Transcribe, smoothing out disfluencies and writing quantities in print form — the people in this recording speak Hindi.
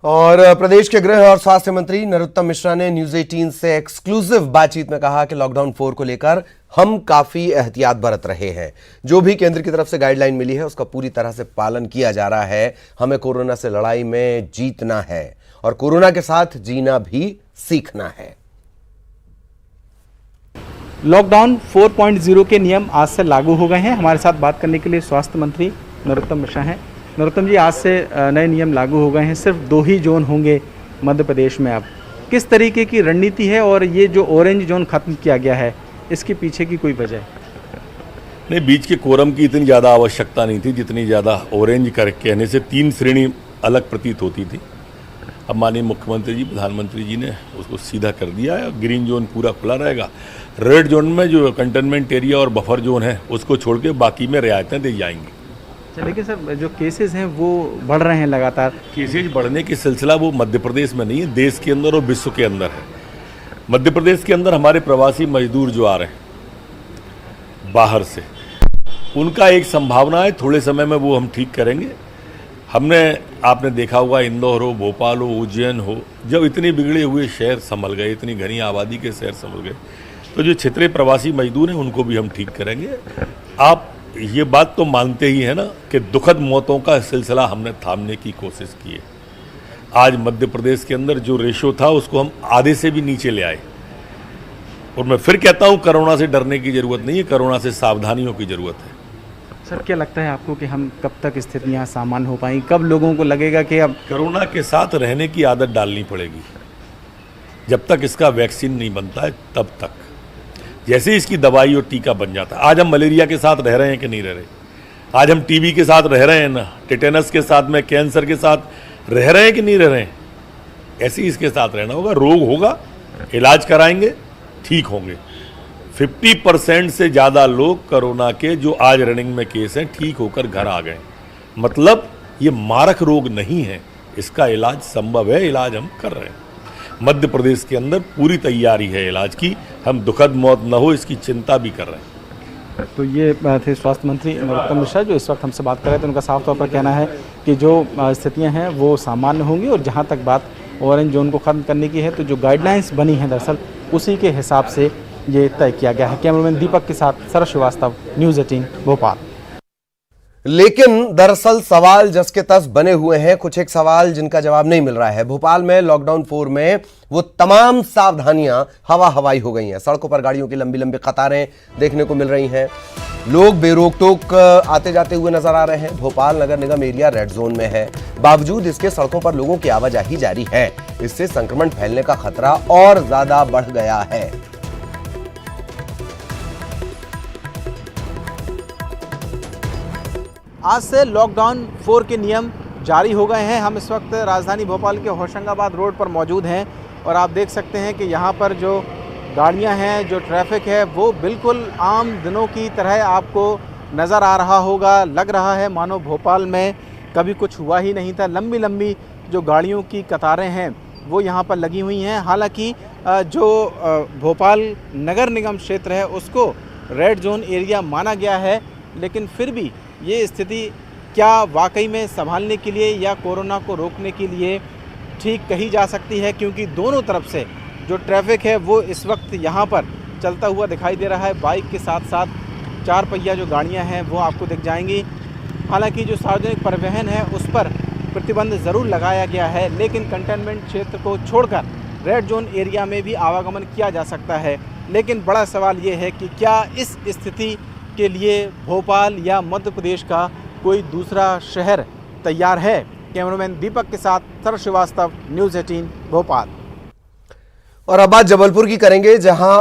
और प्रदेश के गृह और स्वास्थ्य मंत्री नरोत्तम मिश्रा ने न्यूज 18 से एक्सक्लूसिव बातचीत में कहा कि लॉकडाउन 4 को लेकर हम काफी एहतियात बरत रहे हैं। जो भी केंद्र की तरफ से गाइडलाइन मिली है उसका पूरी तरह से पालन किया जा रहा है। हमें कोरोना से लड़ाई में जीतना है और कोरोना के साथ जीना भी सीखना है। लॉकडाउन 4.0 के नियम आज से लागू हो गए हैं। हमारे साथ बात करने के लिए स्वास्थ्य मंत्री नरोत्तम मिश्रा हैं। नरोत्तम जी, आज से नए नियम लागू हो गए हैं। सिर्फ 2 ही जोन होंगे मध्य प्रदेश में। अब किस तरीके की रणनीति है और ये जो ऑरेंज जोन खत्म किया गया है इसके पीछे की कोई वजह है? नहीं, बीच के कोरम की इतनी ज़्यादा आवश्यकता नहीं थी जितनी ज़्यादा ऑरेंज कर कहने से 3 श्रेणी अलग प्रतीत होती थी। अब माननीय मुख्यमंत्री जी, प्रधानमंत्री जी ने उसको सीधा कर दिया है। ग्रीन जोन पूरा खुला रहेगा। रेड जोन में जो कंटेनमेंट एरिया और बफर जोन है उसको छोड़ के बाकी में रियायतें दी जाएंगी। लेकिन सर, जो केसेस हैं वो बढ़ रहे हैं लगातार। केसेज बढ़ने की सिलसिला वो मध्य प्रदेश में नहीं है, देश के अंदर और विश्व के अंदर है। मध्य प्रदेश के अंदर हमारे प्रवासी मजदूर जो आ रहे हैं बाहर से, उनका एक संभावना है थोड़े समय में वो हम ठीक करेंगे। आपने देखा होगा, इंदौर हो, भोपाल हो, उज्जैन हो, जब इतने बिगड़े हुए शहर संभल गए, इतनी घनी आबादी के शहर संभल गए, तो जो छितरे प्रवासी मजदूर हैं उनको भी हम ठीक करेंगे। आप ये बात तो मानते ही है ना कि दुखद मौतों का सिलसिला हमने थामने की कोशिश की है। आज मध्य प्रदेश के अंदर जो रेशो था उसको हम आधे से भी नीचे ले आए। और मैं फिर कहता हूँ, कोरोना से डरने की जरूरत नहीं है, कोरोना से सावधानियों की जरूरत है। सर, क्या लगता है आपको कि हम कब तक स्थितियाँ सामान्य हो पाएंगी? कब लोगों को लगेगा कि अब कोरोना के साथ रहने की आदत डालनी पड़ेगी? जब तक इसका वैक्सीन नहीं बनता है तब तक। जैसे इसकी दवाई और टीका बन जाता है। आज हम मलेरिया के साथ रह रहे हैं कि नहीं रह रहे? आज हम टीबी के साथ रह रहे हैं ना, टेटेनस के साथ में, कैंसर के साथ रह रहे हैं कि नहीं रह रहे हैं? ऐसे ही इसके साथ रहना होगा। रोग होगा, इलाज कराएंगे, ठीक होंगे। 50% से ज़्यादा लोग कोरोना के जो आज रनिंग में केस हैं ठीक होकर घर आ गए। मतलब ये मारक रोग नहीं है, इसका इलाज संभव है, इलाज हम कर रहे हैं। मध्य प्रदेश के अंदर पूरी तैयारी है इलाज की। हम दुखद मौत न हो इसकी चिंता भी कर रहे हैं। तो ये थे स्वास्थ्य मंत्री नरोत्तम मिश्रा जो इस वक्त हमसे बात कर रहे थे। उनका साफ तौर पर कहना है कि जो स्थितियां हैं वो सामान्य होंगी और जहां तक बात ऑरेंज जोन को ख़त्म करने की है तो जो गाइडलाइंस बनी हैं दरअसल उसी के हिसाब से ये तय किया गया है। कैमरामैन दीपक के साथ शरद श्रीवास्तव, न्यूज़ 18 भोपाल। लेकिन दरअसल सवाल जस के तस बने हुए हैं, कुछ एक सवाल जिनका जवाब नहीं मिल रहा है। भोपाल में लॉकडाउन 4 में वो तमाम सावधानियां हवा हवाई हो गई हैं। सड़कों पर गाड़ियों की लंबी लंबी कतारें देखने को मिल रही हैं। लोग बेरोक टोक आते जाते हुए नजर आ रहे हैं। भोपाल नगर निगम एरिया रेड जोन में है, बावजूद इसके सड़कों पर लोगों की आवाजाही जारी है। इससे संक्रमण फैलने का खतरा और ज्यादा बढ़ गया है। आज से लॉकडाउन 4 के नियम जारी हो गए हैं। हम इस वक्त राजधानी भोपाल के होशंगाबाद रोड पर मौजूद हैं और आप देख सकते हैं कि यहाँ पर जो गाड़ियाँ हैं, जो ट्रैफिक है वो बिल्कुल आम दिनों की तरह आपको नज़र आ रहा होगा। लग रहा है मानो भोपाल में कभी कुछ हुआ ही नहीं था। लंबी लंबी जो गाड़ियों की कतारें हैं वो यहाँ पर लगी हुई हैं। हालांकि जो भोपाल नगर निगम क्षेत्र है उसको रेड जोन एरिया माना गया है, लेकिन फिर भी ये स्थिति क्या वाकई में संभालने के लिए या कोरोना को रोकने के लिए ठीक कही जा सकती है? क्योंकि दोनों तरफ से जो ट्रैफिक है वो इस वक्त यहाँ पर चलता हुआ दिखाई दे रहा है। बाइक के साथ साथ 4 पहिया जो गाड़ियाँ हैं वो आपको दिख जाएंगी। हालांकि जो सार्वजनिक परिवहन है उस पर प्रतिबंध ज़रूर लगाया गया है, लेकिन कंटेनमेंट क्षेत्र को छोड़कर रेड जोन एरिया में भी आवागमन किया जा सकता है। लेकिन बड़ा सवाल ये है कि क्या इस स्थिति के लिए भोपाल या मध्य प्रदेश का कोई दूसरा शहर तैयार है? कैमरामैन दीपक के साथ शरद श्रीवास्तव, न्यूज़ 18 भोपाल। और अब बात जबलपुर की करेंगे, जहां